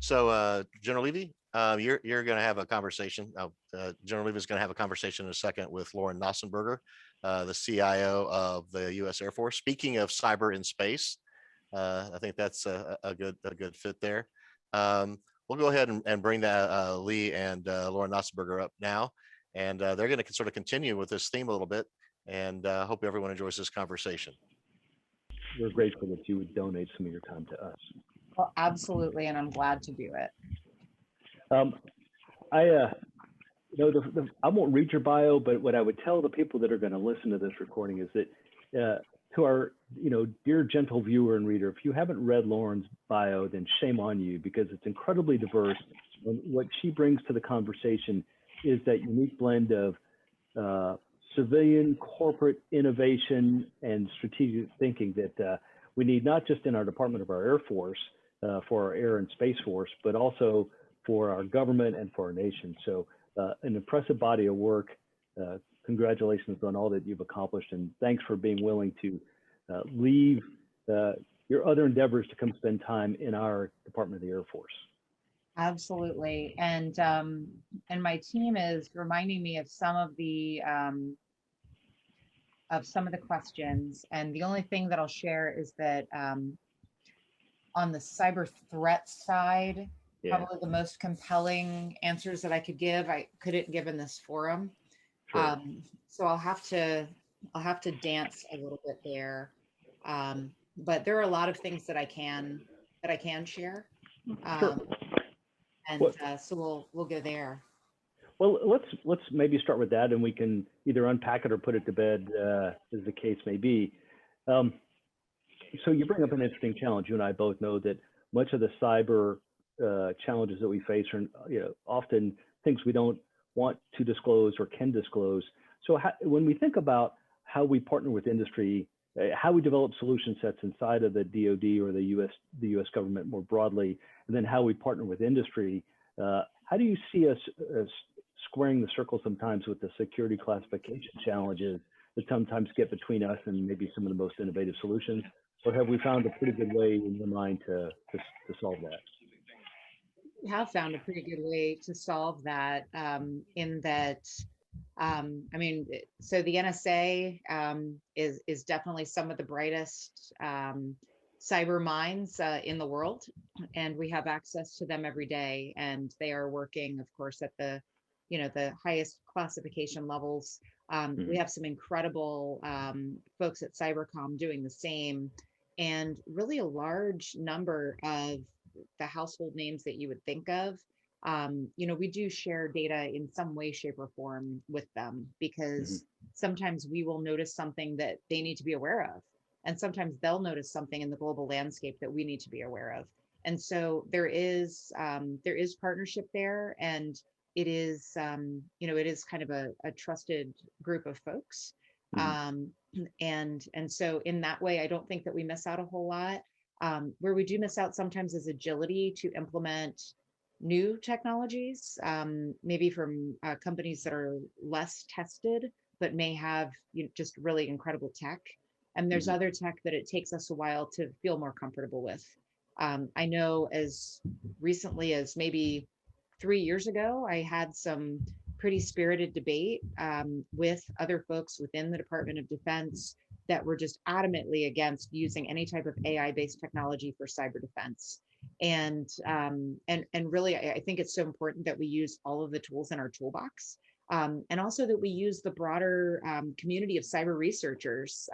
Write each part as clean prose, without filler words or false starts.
So, General Levy, you're going to have a conversation. General Levy is going to have a conversation in a second with Lauren Knausenberger, the CIO of the U.S. Air Force. Speaking of cyber in space, I think that's a good fit there. We'll go ahead and bring that Lee and Lauren Knausenberger up now, and they're going to sort of continue with this theme a little bit. And hope everyone enjoys this conversation. We're grateful that you would donate some of your time to us. Well, absolutely, and I'm glad to do it. I won't read your bio, but what I would tell the people that are going to listen to this recording is that to our, dear gentle viewer and reader, if you haven't read Lauren's bio, then shame on you, because it's incredibly diverse. And what she brings to the conversation is that unique blend of civilian, corporate innovation, and strategic thinking that we need, not just in our Department of our Air Force, for our Air and Space Force, but also for our government and for our nation. So an impressive body of work. Congratulations on all that you've accomplished, and thanks for being willing to leave your other endeavors to come spend time in our Department of the Air Force. Absolutely, and my team is reminding me of some of the questions, and the only thing that I'll share is that on the cyber threat side, probably the most compelling answers that I could give, I couldn't give in this forum. Sure. So I'll have to dance a little bit there, but there are a lot of things that I can share. Sure. And so we'll go there. Well, let's maybe start with that, and we can either unpack it or put it to bed, as the case may be. So you bring up an interesting challenge. You and I both know that much of the cyber challenges that we face are, often things we don't want to disclose or can disclose. So when we think about how we partner with industry, how we develop solution sets inside of the DoD or the U.S. government more broadly, and then how we partner with industry, how do you see us squaring the circle sometimes with the security classification challenges that sometimes get between us and maybe some of the most innovative solutions? Or have we found a pretty good way in your mind to solve that? We have found a pretty good way to solve that, in that, so the NSA is definitely some of the brightest cyber minds in the world, and we have access to them every day, and they are working, of course, at the highest classification levels. We have some incredible folks at Cybercom doing the same, and really a large number of the household names that you would think of. We do share data in some way, shape, or form with them, because sometimes we will notice something that they need to be aware of, and sometimes they'll notice something in the global landscape that we need to be aware of. And so there is partnership there, and it is it is kind of a trusted group of folks. And so in that way, I don't think that we miss out a whole lot. Where we do miss out sometimes is agility to implement new technologies, maybe from companies that are less tested, but may have just really incredible tech. And there's other tech that it takes us a while to feel more comfortable with. I know as recently as maybe 3 years ago, I had some pretty spirited debate with other folks within the Department of Defense that were just adamantly against using any type of AI-based technology for cyber defense. And really, I think it's so important that we use all of the tools in our toolbox, and also that we use the broader community of cyber researchers.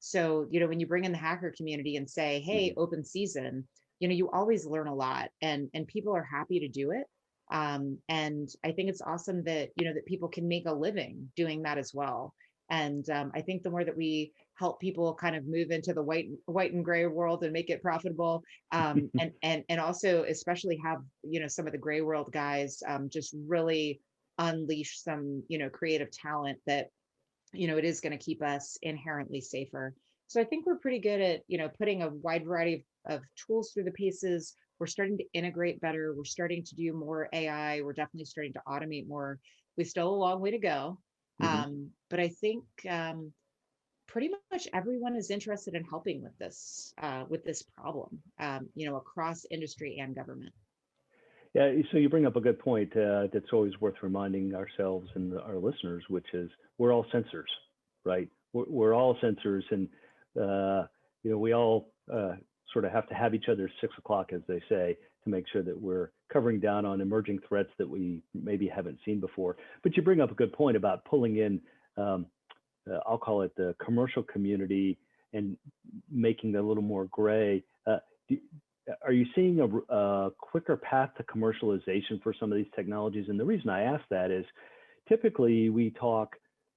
So, when you bring in the hacker community and say, hey, open season, you always learn a lot, and people are happy to do it. And I think it's awesome that, that people can make a living doing that as well. And I think the more that we help people kind of move into the white and gray world and make it profitable, and also especially have, some of the gray world guys just really unleash some, creative talent that, it is going to keep us inherently safer. So I think we're pretty good at, putting a wide variety of tools through the pieces. We're starting to integrate better. We're starting to do more AI. We're definitely starting to automate more. We still a long way to go. But I think pretty much everyone is interested in helping with this problem, across industry and government. Yeah, so you bring up a good point that's always worth reminding ourselves and our listeners, which is we're all sensors, right? We're all sensors, and we all sort of have to have each other's 6 o'clock, as they say, to make sure that we're covering down on emerging threats that we maybe haven't seen before. But you bring up a good point about pulling in, I'll call it the commercial community, and making it a little more gray. Are you seeing a quicker path to commercialization for some of these technologies? And the reason I ask that is typically we talk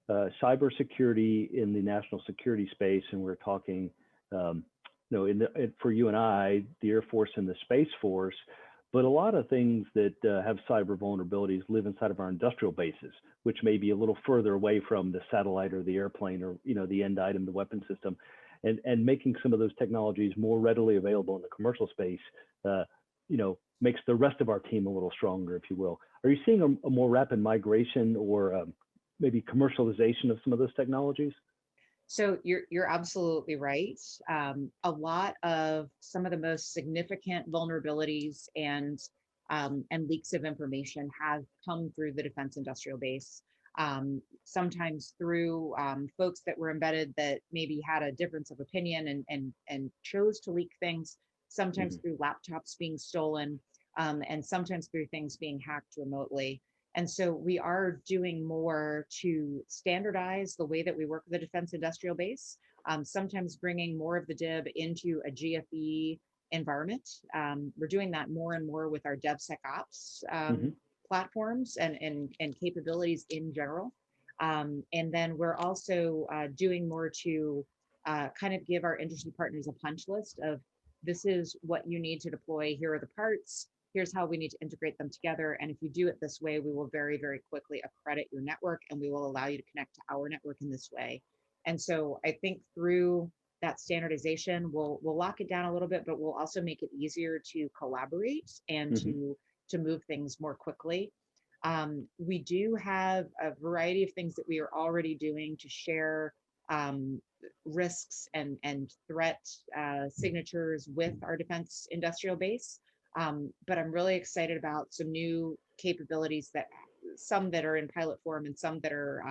cybersecurity in the national security space, and we're talking, for you and I, the Air Force and the Space Force, but a lot of things that have cyber vulnerabilities live inside of our industrial bases, which may be a little further away from the satellite or the airplane or the end item, the weapon system. And making some of those technologies more readily available in the commercial space, makes the rest of our team a little stronger, if you will. Are you seeing a more rapid migration or maybe commercialization of some of those technologies? So you're absolutely right. A lot of some of the most significant vulnerabilities and leaks of information have come through the defense industrial base. Sometimes through folks that were embedded that maybe had a difference of opinion and chose to leak things, sometimes through laptops being stolen, and sometimes through things being hacked remotely. And so we are doing more to standardize the way that we work with the defense industrial base, sometimes bringing more of the DIB into a GFE environment. We're doing that more and more with our DevSecOps platforms and capabilities in general. And then we're also doing more to kind of give our industry partners a punch list of this is what you need to deploy. Here are the parts. Here's how we need to integrate them together. And if you do it this way, we will very, very quickly accredit your network, and we will allow you to connect to our network in this way. And so I think through that standardization, we'll lock it down a little bit, but we'll also make it easier to collaborate and to move things more quickly. We do have a variety of things that we are already doing to share risks and threat signatures with our defense industrial base. But I'm really excited about some new capabilities some that are in pilot form and some that are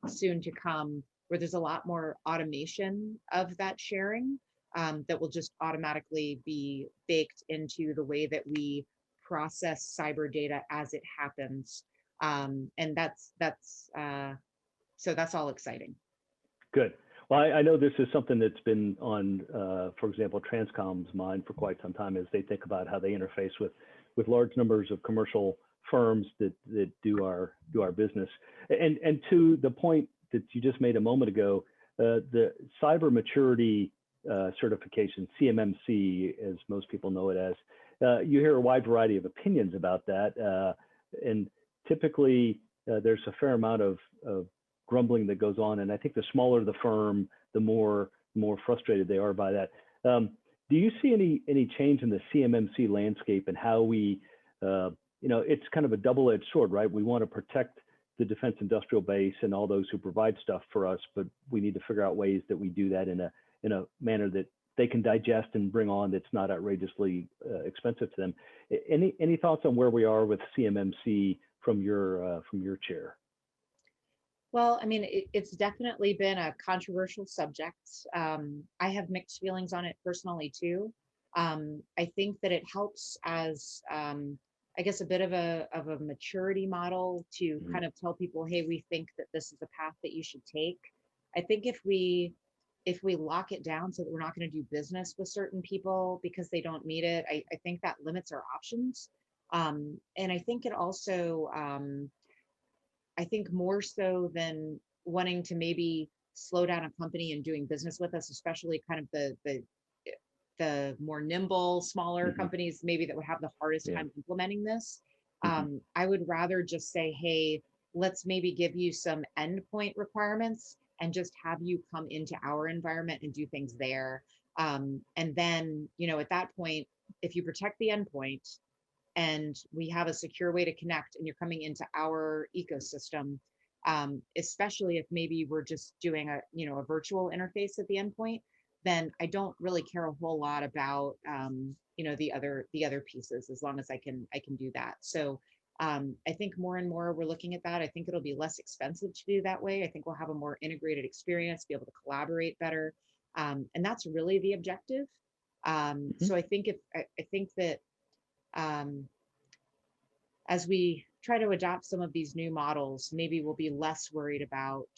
soon to come, where there's a lot more automation of that sharing that will just automatically be baked into the way that we process cyber data as it happens. And so that's all exciting. Good. Well, I know this is something that's been on, for example, Transcom's mind for quite some time as they think about how they interface with large numbers of commercial firms that do our business. And to the point that you just made a moment ago, the cyber maturity certification, CMMC, as most people know it as, you hear a wide variety of opinions about that. And typically there's a fair amount of grumbling that goes on. And I think the smaller the firm, the more frustrated they are by that. Do you see any change in the CMMC landscape and how we, it's kind of a double-edged sword, right? We want to protect the defense industrial base and all those who provide stuff for us, but we need to figure out ways that we do that in a manner that they can digest and bring on that's not outrageously expensive to them. Any thoughts on where we are with CMMC from your chair? Well, I mean, it's definitely been a controversial subject. I have mixed feelings on it personally too. I think that it helps as, I guess, a bit of a maturity model to kind of tell people, hey, we think that this is the path that you should take. I think if we lock it down so that we're not going to do business with certain people because they don't meet it, I think that limits our options. And I think it also, I think more so than wanting to maybe slow down a company and doing business with us, especially kind of the more nimble, smaller companies, maybe that would have the hardest time implementing this. I would rather just say, hey, let's maybe give you some endpoint requirements and just have you come into our environment and do things there. And then, at that point, if you protect the endpoint, and we have a secure way to connect and you're coming into our ecosystem, especially if maybe we're just doing a virtual interface at the endpoint, then I don't really care a whole lot about the other pieces, as long as I can do that. So I think more and more we're looking at that. I think it'll be less expensive to do that way. I think we'll have a more integrated experience, be able to collaborate better, and that's really the objective. So I think I think that as we try to adopt some of these new models, maybe we'll be less worried about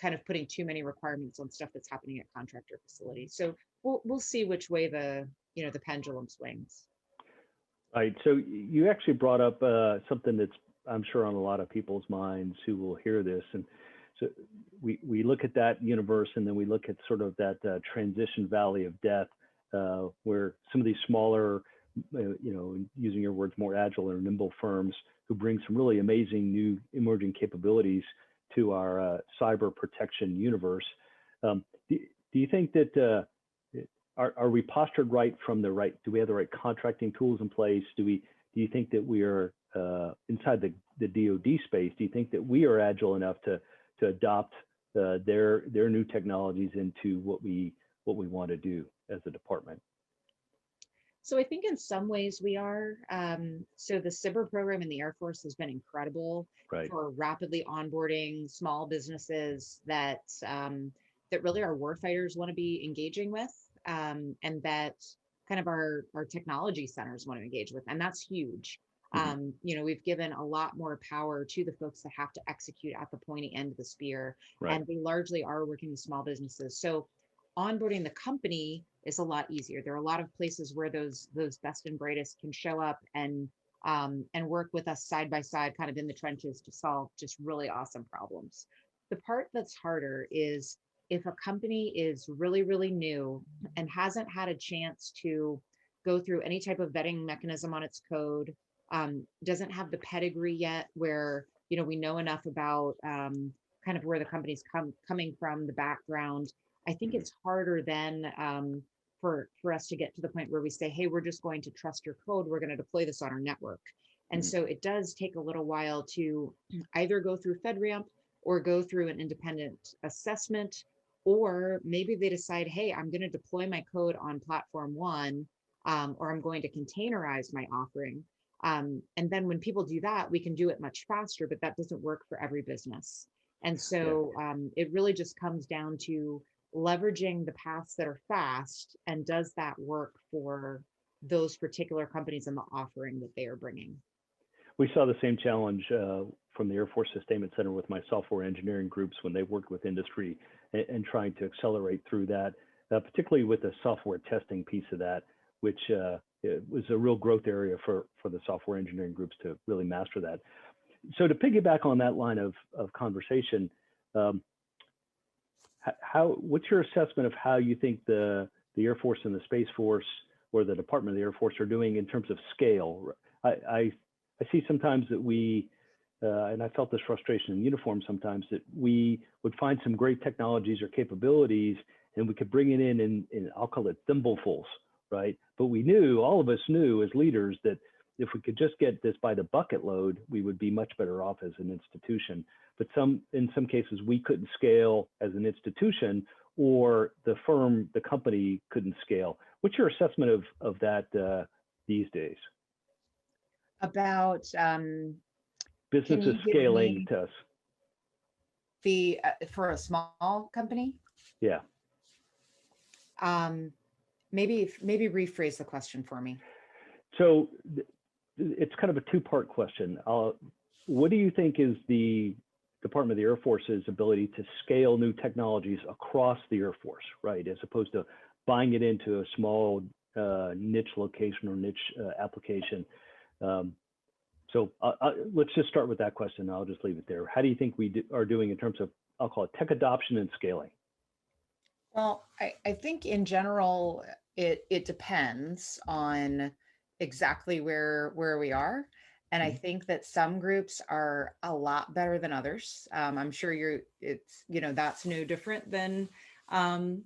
kind of putting too many requirements on stuff that's happening at contractor facilities. So we'll see which way the pendulum swings. Right. So you actually brought up something that's, I'm sure, on a lot of people's minds who will hear this. And so we look at that universe, and then we look at sort of that transition valley of death, where some of these smaller, using your words, more agile or nimble firms who bring some really amazing new emerging capabilities to our cyber protection universe. Do you think that are we postured right from the right? Do we have the right contracting tools in place? Do you think that we are inside the DoD space? Do you think that we are agile enough to adopt their new technologies into what we want to do as a department? So I think in some ways we are. So the SIBR program in the Air Force has been incredible for rapidly onboarding small businesses that really our warfighters want to be engaging with, and that kind of our technology centers want to engage with, and that's huge. We've given a lot more power to the folks that have to execute at the pointy end of the spear, and they largely are working with small businesses. So onboarding the company is a lot easier. There are a lot of places where those best and brightest can show up and work with us side by side, kind of in the trenches, to solve just really awesome problems. The part that's harder is if a company is really, really new and hasn't had a chance to go through any type of vetting mechanism on its code, doesn't have the pedigree yet where, we know enough about kind of where the company's coming from, the background. I think it's harder then for us to get to the point where we say, hey, we're just going to trust your code. We're going to deploy this on our network. And so it does take a little while to either go through FedRAMP or go through an independent assessment, or maybe they decide, hey, I'm going to deploy my code on platform one, or I'm going to containerize my offering. And then when people do that, we can do it much faster, but that doesn't work for every business. And so it really just comes down to leveraging the paths that are fast, and does that work for those particular companies and the offering that they are bringing? We saw the same challenge from the Air Force Sustainment Center with my software engineering groups when they worked with industry and trying to accelerate through that, particularly with the software testing piece of that, which was a real growth area for the software engineering groups to really master that. So to piggyback on that line of conversation, what's your assessment of how you think the Air Force and the Space Force, or the Department of the Air Force, are doing in terms of scale? I see sometimes that we, and I felt this frustration in uniform sometimes, that we would find some great technologies or capabilities and we could bring it in I'll call it thimblefuls, right? But all of us knew as leaders that if we could just get this by the bucket load, we would be much better off as an institution. But in some cases, we couldn't scale as an institution, or the company couldn't scale. What's your assessment of that these days? About businesses scaling to us. For a small company? Yeah. Maybe rephrase the question for me. So it's kind of a two-part question. What do you think is the Department of the Air Force's ability to scale new technologies across the Air Force, right? As opposed to buying it into a small niche location or niche application. So let's just start with that question. I'll just leave it there. How do you think we are doing in terms of, I'll call it, tech adoption and scaling? Well, I think in general, it depends on exactly where we are. And I think that some groups are a lot better than others. I'm sure that's no different than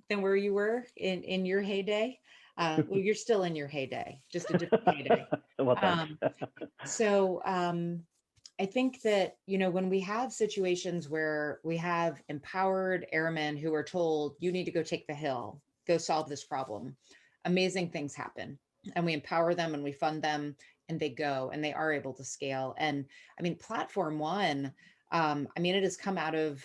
where you were in your heyday. Well, you're still in your heyday, just a different heyday. Well, So I think that, you know, when we have situations where we have empowered airmen who are told, you need to go take the hill, go solve this problem, amazing things happen. And we empower them and we fund them and they go and they are able to scale. And I mean, Platform One, I mean, it has come out of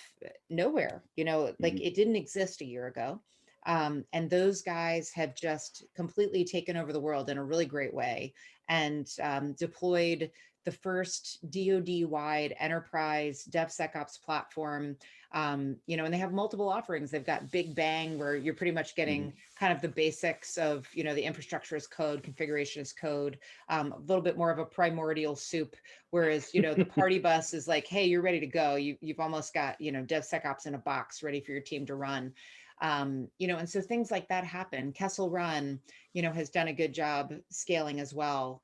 nowhere, you know, like Mhm. it didn't exist a year ago. And those guys have just completely taken over the world in a really great way and deployed the first DoD-wide enterprise DevSecOps platform. You know, and they have multiple offerings. They've got Big Bang, where you're pretty much Mhm. getting kind of the basics of, you know, the infrastructure as code, configuration as code, a little bit more of a primordial soup. Whereas, you know, the party bus is like, hey, you're ready to go. You've almost got, you know, DevSecOps in a box ready for your team to run. You know, and so things like that happen. Kessel Run, you know, has done a good job scaling as well.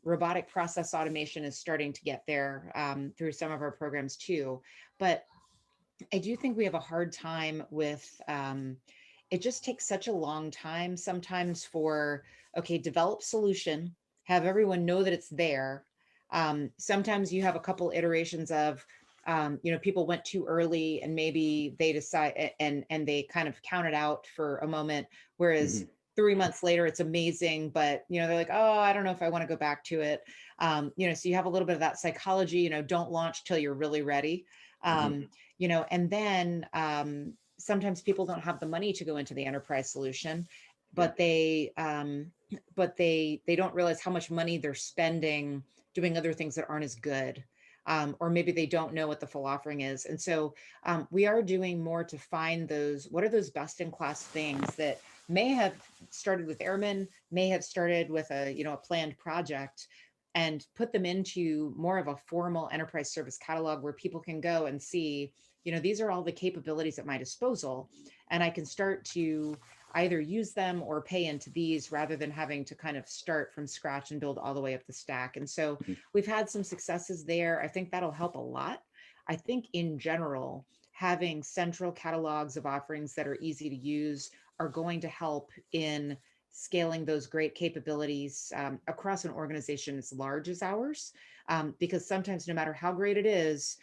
Robotic process automation is starting to get there through some of our programs too. But I do think we have a hard time with it just takes such a long time sometimes for, okay, develop solution, have everyone know that it's there. Sometimes you have a couple iterations of, you know, people went too early and maybe they decide and they kind of counted out for a moment, whereas Mhm. 3 months later it's amazing, but you know, they're like, oh, I don't know if I want to go back to it. You know, so you have a little bit of that psychology, you know, don't launch till you're really ready. Mhm. You know, and then sometimes people don't have the money to go into the enterprise solution, Yeah. but they don't realize how much money they're spending doing other things that aren't as good. Or maybe they don't know what the full offering is. And so we are doing more to find those, what are those best in class things that may have started with airmen, may have started with a, you know, a planned project, and put them into more of a formal enterprise service catalog where people can go and see, you know, these are all the capabilities at my disposal, and I can start to either use them or pay into these rather than having to kind of start from scratch and build all the way up the stack. And so Mhm. we've had some successes there. I think that'll help a lot. I think in general, having central catalogs of offerings that are easy to use are going to help in scaling those great capabilities across an organization as large as ours. Because sometimes, no matter how great it is,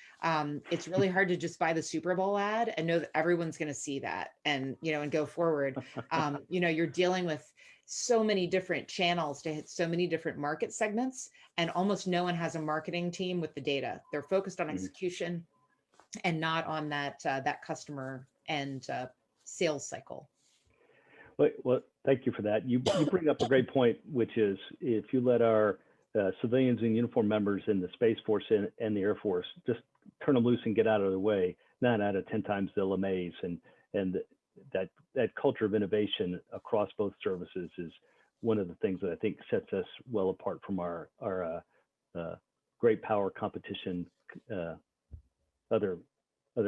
it's really hard to just buy the Super Bowl ad and know that everyone's going to see that and, you know, and go forward. You know, you're dealing with so many different channels to hit so many different market segments, and almost no one has a marketing team with the data. They're focused on Mhm. execution and not on that customer and sales cycle. Well, thank you for that. You bring up a great point, which is if you let our civilians and uniform members in the Space Force and the Air Force just turn them loose and get out of the way, 9 out of 10 times they'll amaze. And that culture of innovation across both services is one of the things that I think sets us well apart from our great power competition, uh, other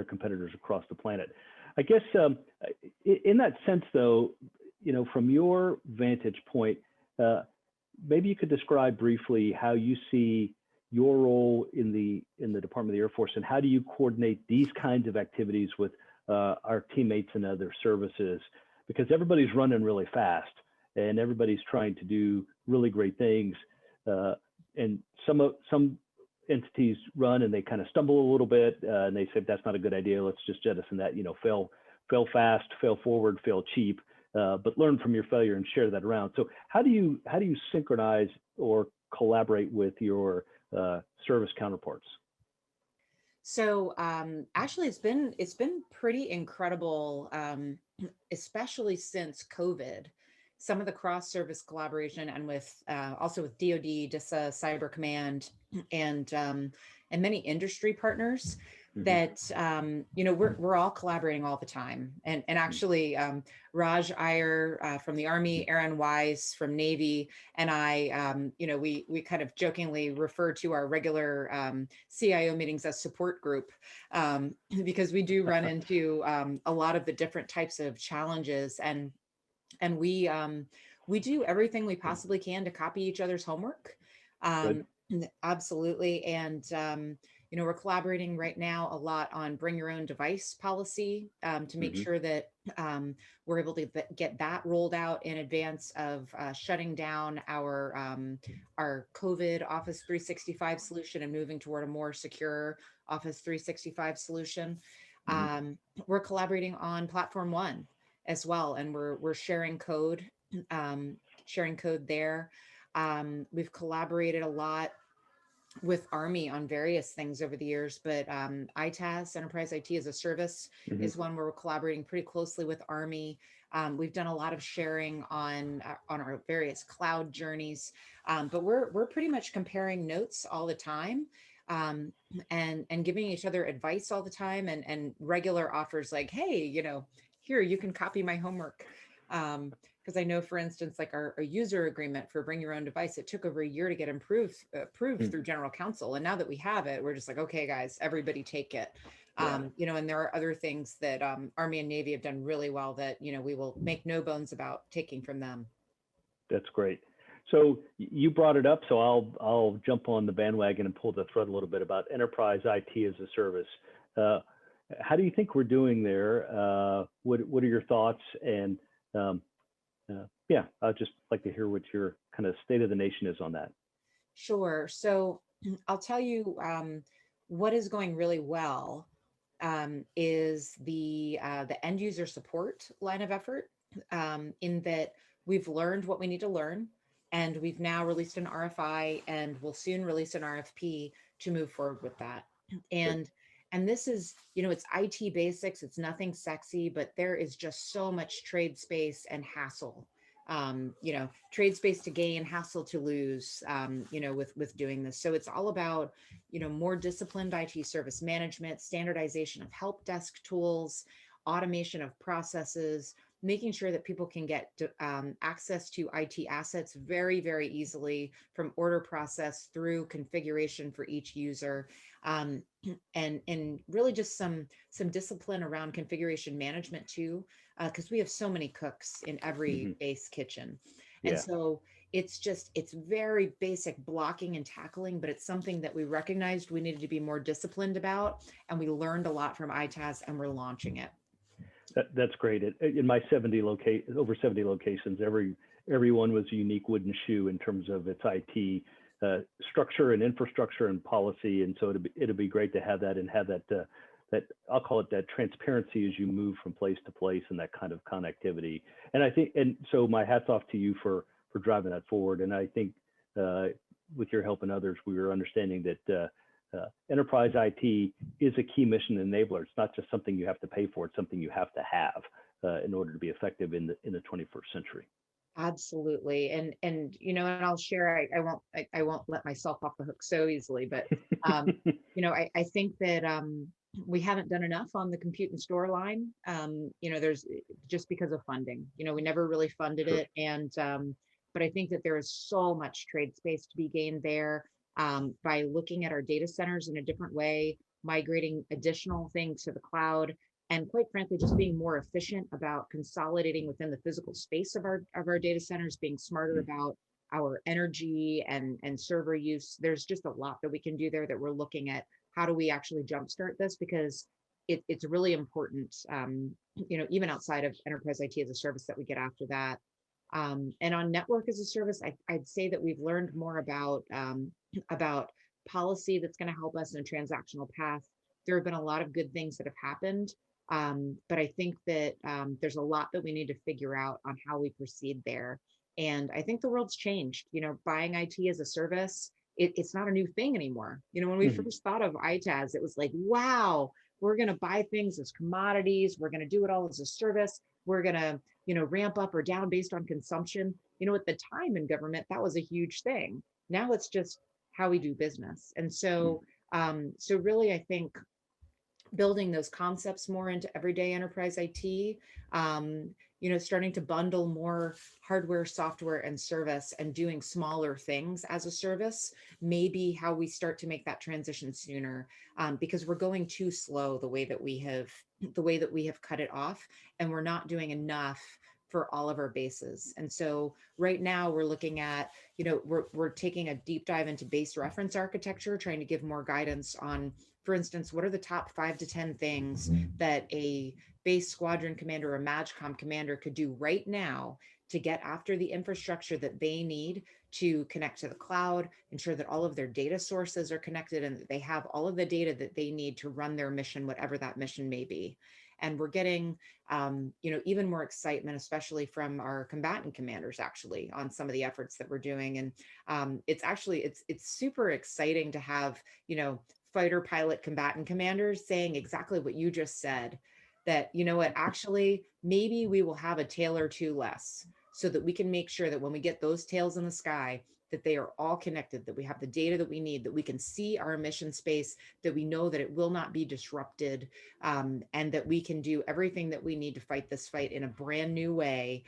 competitors across the planet. I guess in that sense, though, you know, from your vantage point, uh, maybe you could describe briefly how you see your role in the Department of the Air Force, and how do you coordinate these kinds of activities with our teammates and other services? Because everybody's running really fast, and everybody's trying to do really great things, and some entities run and they kind of stumble a little bit, and they say that's not a good idea. Let's just jettison that. You know, fail fast, fail forward, fail cheap. But learn from your failure and share that around. So how do you synchronize or collaborate with your service counterparts? So actually, it's been pretty incredible, especially since COVID. Some of the cross service collaboration and with also with DoD, DISA, Cyber Command, and many industry partners Mm-hmm. that you know, we're all collaborating all the time. And actually, Raj Iyer from the Army, Aaron Wise from Navy, and I, you know, we kind of jokingly refer to our regular CIO meetings as support group, because we do run into a lot of the different types of challenges, and we do everything we possibly can to copy each other's homework. Good. Absolutely. And we're collaborating right now a lot on bring your own device policy to make Hmm. sure that we're able to get that rolled out in advance of shutting down our COVID Office 365 solution and moving toward a more secure Office 365 solution. Hmm. We're collaborating on Platform One as well, and we're sharing code there. We've collaborated a lot with Army on various things over the years, but ITAS, Enterprise IT as a Service, Hmm. is one where we're collaborating pretty closely with Army. We've done a lot of sharing on our various cloud journeys, but we're pretty much comparing notes all the time, um, and giving each other advice all the time, and regular offers like, hey, here you can copy my homework. Because I know, for instance, like our user agreement for bring your own device, it took over a year to get approved through general counsel. And now that we have it, we're just like, okay, guys, everybody take it. Yeah, And there are other things that Army and Navy have done really well that, we will make no bones about taking from them. that's great. So you brought it up, so I'll jump on the bandwagon and pull the thread a little bit about enterprise IT as a service. Uh, how do you think we're doing there? What are your thoughts? And um, yeah, I'd just like to hear what your kind of state of the nation is on that. Sure. So I'll tell you what is going really well is the end user support line of effort, in that we've learned what we need to learn, and we've now released an RFI and we'll soon release an RFP to move forward with that. Good. And this is, it's IT basics, it's nothing sexy, but there is just so much trade space and hassle, trade space to gain, hassle to lose, with doing this. So it's all about, more disciplined IT service management, standardization of help desk tools, automation of processes, making sure that people can get access to IT assets very, very easily from order process through configuration for each user, and really just some discipline around configuration management too, because we have so many cooks in every Hmm. base kitchen. And Yeah. so it's very basic blocking and tackling, but it's something that we recognized we needed to be more disciplined about, and we learned a lot from ITAS, and we're launching it. That's great. In my over 70 locations, everyone was a unique wooden shoe in terms of its IT structure and infrastructure and policy. And so it'd be great to have that, and have that that I'll call it that transparency as you move from place to place, and that kind of connectivity. And I think, and so my hat's off to you for driving that forward. And I think with your help and others, we were understanding that enterprise IT is a key mission enabler. It's not just something you have to pay for; it's something you have to have in order to be effective in the 21st century. Absolutely. And I'll share, I won't let myself off the hook so easily, but I think that we haven't done enough on the compute and store line. There's just because of funding, we never really funded Sure. it. And but I think that there is so much trade space to be gained there, by looking at our data centers in a different way, migrating additional things to the cloud, and quite frankly, just being more efficient about consolidating within the physical space of our data centers, being smarter about our energy and server use. There's just a lot that we can do there that we're looking at. How do we actually jumpstart this? Because it's really important, even outside of enterprise IT as a service, that we get after that. And on network as a service, I'd say that we've learned more about policy that's going to help us in a transactional path. There have been a lot of good things that have happened, but I think that there's a lot that we need to figure out on how we proceed there. And I think the world's changed. Buying IT as a service, it's not a new thing anymore. When we Mhm. first thought of ITAS, it was like, wow, we're going to buy things as commodities. We're going to do it all as a service. We're going to, ramp up or down based on consumption. At the time in government, that was a huge thing. Now it's just how we do business. And so, so really, I think building those concepts more into everyday enterprise IT, starting to bundle more hardware, software, and service, and doing smaller things as a service, maybe how we start to make that transition sooner, because we're going too slow the way that we have cut it off, and we're not doing enough for all of our bases. And so right now we're looking at, we're taking a deep dive into base reference architecture, trying to give more guidance on, for instance, what are the top 5 to 10 things that a base squadron commander or MAGCOM commander could do right now to get after the infrastructure that they need to connect to the cloud, ensure that all of their data sources are connected and that they have all of the data that they need to run their mission, whatever that mission may be. And we're getting, even more excitement, especially from our combatant commanders, actually, on some of the efforts that we're doing. And it's super exciting to have, fighter pilot combatant commanders saying exactly what you just said, that, actually, maybe we will have a tail or two less, so that we can make sure that when we get those tails in the sky, that they are all connected, that we have the data that we need, that we can see our mission space, that we know that it will not be disrupted, and that we can do everything that we need to fight this fight in a brand new way,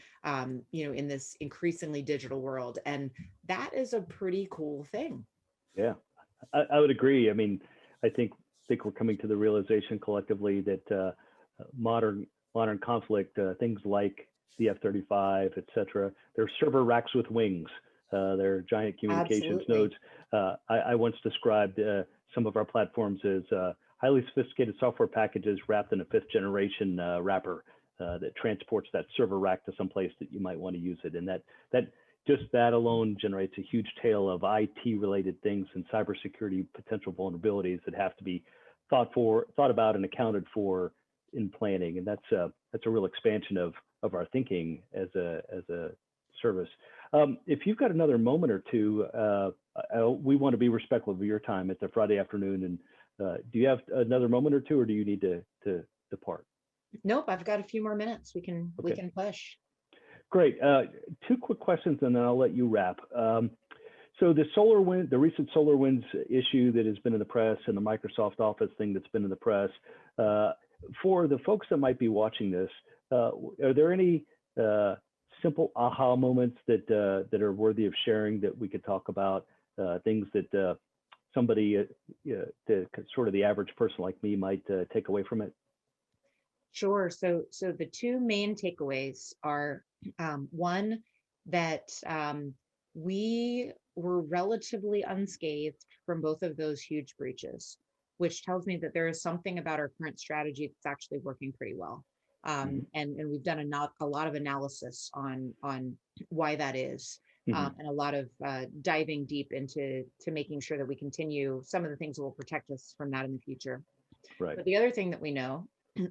in this increasingly digital world. And that is a pretty cool thing. Yeah, I would agree. I mean, I think we're coming to the realization collectively that modern conflict, things like the F-35, et cetera, they're server racks with wings. They're giant communications Absolutely. nodes. I once described some of our platforms as highly sophisticated software packages wrapped in a 5th generation wrapper that transports that server rack to some place that you might want to use it. And that alone generates a huge tail of IT related things and cybersecurity potential vulnerabilities that have to be thought about and accounted for in planning. And that's a real expansion of our thinking as a service. If you've got another moment or two, we want to be respectful of your time. It's a Friday afternoon, and do you have another moment or two, or do you need to depart? Nope, I've got a few more minutes. We can push. Great. 2 quick questions, and then I'll let you wrap. So the recent SolarWinds issue that has been in the press, and the Microsoft Office thing that's been in the press, for the folks that might be watching this, are there any simple aha moments that are worthy of sharing that we could talk about? Things that somebody, sort of the average person like me, might take away from it? Sure. So the 2 main takeaways are, one, that we were relatively unscathed from both of those huge breaches, which tells me that there is something about our current strategy that's actually working pretty well. And we've done a lot of analysis on why that is, and a lot of diving deep into making sure that we continue some of the things that will protect us from that in the future. Right. But the other thing that we know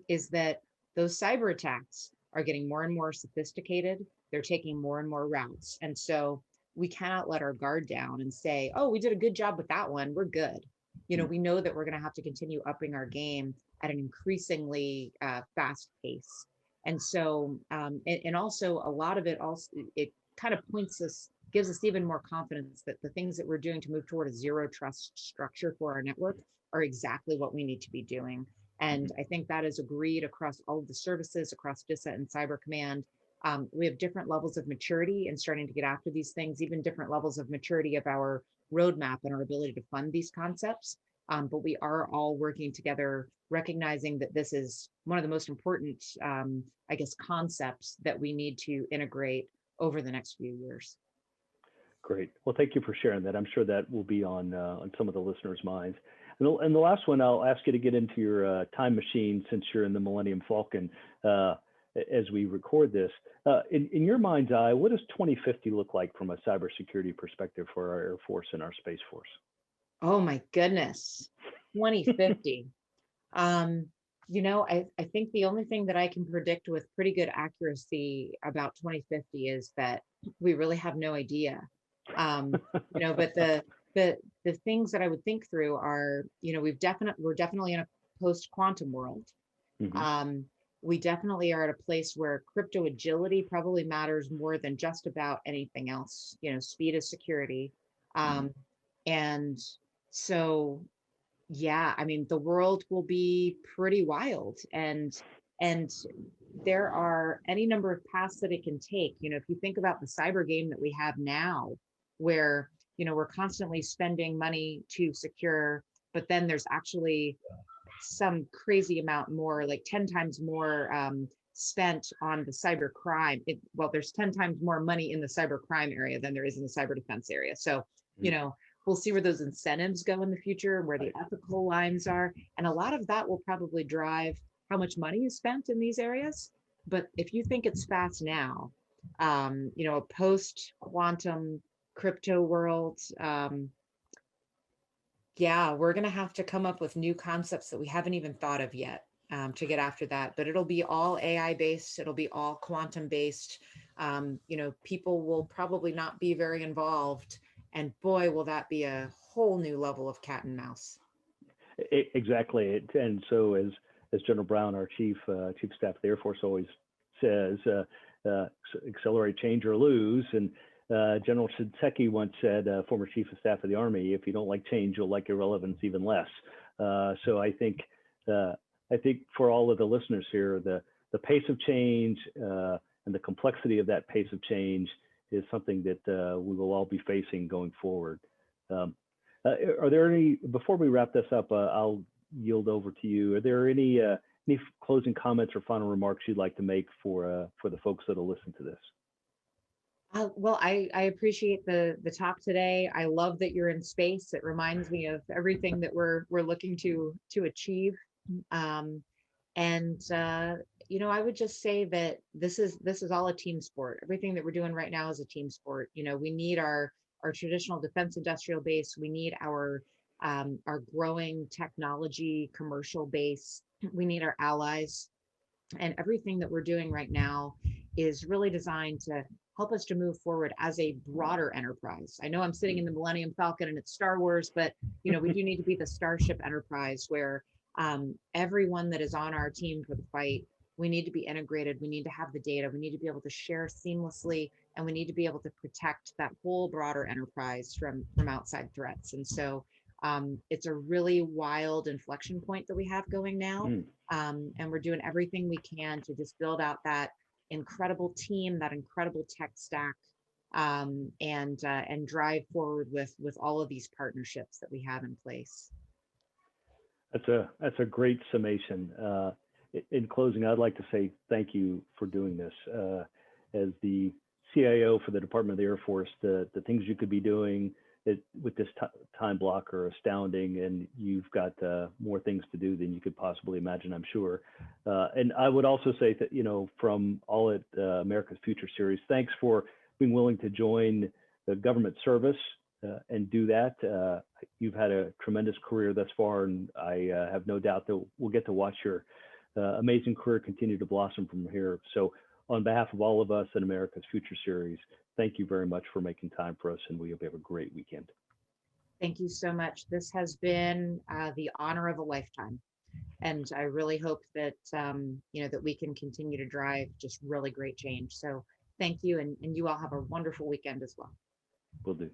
is that those cyber attacks are getting more and more sophisticated. They're taking more and more routes. And so we cannot let our guard down and say, oh, we did a good job with that one, we're good. We know that we're going to have to continue upping our game at an increasingly fast pace. And so, and also a lot of it it kind of gives us even more confidence that the things that we're doing to move toward a zero trust structure for our network are exactly what we need to be doing. And I think that is agreed across all of the services, across DISA and Cyber Command. We have different levels of maturity in starting to get after these things, even different levels of maturity of our roadmap and our ability to fund these concepts. But we are all working together, recognizing that this is one of the most important, concepts that we need to integrate over the next few years. Great. Well, thank you for sharing that. I'm sure that will be on some of the listeners' minds. And the last one, I'll ask you to get into your time machine, since you're in the Millennium Falcon as we record this. In your mind's eye, what does 2050 look like from a cybersecurity perspective for our Air Force and our Space Force? Oh my goodness, 2050. I think the only thing that I can predict with pretty good accuracy about 2050 is that we really have no idea. But the things that I would think through are, we're definitely in a post-quantum world. We definitely are at a place where crypto agility probably matters more than just about anything else. Speed is security. And so, yeah, I mean, the world will be pretty wild, and there are any number of paths that it can take. If you think about the cyber game that we have now, where we're constantly spending money to secure, but then there's actually some crazy amount more, like 10 times more spent on the cyber crime. Well, there's 10 times more money in the cyber crime area than there is in the cyber defense area. So, you know, we'll see where those incentives go in the future, where the ethical lines are. And a lot of that will probably drive how much money is spent in these areas. But if you think it's fast now, you know, a post-quantum crypto world, yeah, we're going to have to come up with new concepts that we haven't even thought of yet to get after that. But it'll be all AI based. It'll be all quantum based. You know, people will probably not be very involved. And boy, will that be a whole new level of cat and mouse. Exactly. And so as General Brown, our chief staff of the Air Force always says, accelerate change or lose. And General Shinseki once said, former chief of staff of the Army, if you don't like change, you'll like irrelevance even less. So I think for all of the listeners here, the pace of change and the complexity of that pace of change is something that we will all be facing going forward. Are there any, before we wrap this up, I'll yield over to you. Are there any closing comments or final remarks you'd like to make for the folks that'll listen to this? Well, I appreciate the talk today. I love that you're in space. It reminds me of everything that we're looking to achieve. You know, I would just say that this is all a team sport. Everything that we're doing right now is a team sport. You know, we need our traditional defense industrial base. We need our growing technology commercial base. We need our allies, and everything that we're doing right now is really designed to help us to move forward as a broader enterprise. I know I'm sitting in the Millennium Falcon and it's Star Wars, but you know, we do need to be the Starship Enterprise where everyone that is on our team for the fight, we need to be integrated. We need to have the data. We need to be able to share seamlessly, and we need to be able to protect that whole broader enterprise from outside threats. And so it's a really wild inflection point that we have going now. And we're doing everything we can to just build out that incredible team, that incredible tech stack, and drive forward with all of these partnerships that we have in place. That's a great summation. In closing, I'd like to say thank you for doing this. As the CIO for the Department of the Air Force, the things you could be doing with this time block are astounding, and you've got more things to do than you could possibly imagine, I'm sure. And I would also say that, you know, from all at America's Future Series, thanks for being willing to join the government service and do that. You've had a tremendous career thus far, and I have no doubt that we'll get to watch your amazing career continue to blossom from here. So on behalf of all of us at America's Future Series, thank you very much for making time for us, and we hope you have a great weekend. Thank you so much. This has been the honor of a lifetime. And I really hope that, you know, that we can continue to drive just really great change. So thank you. And you all have a wonderful weekend as well. Will do.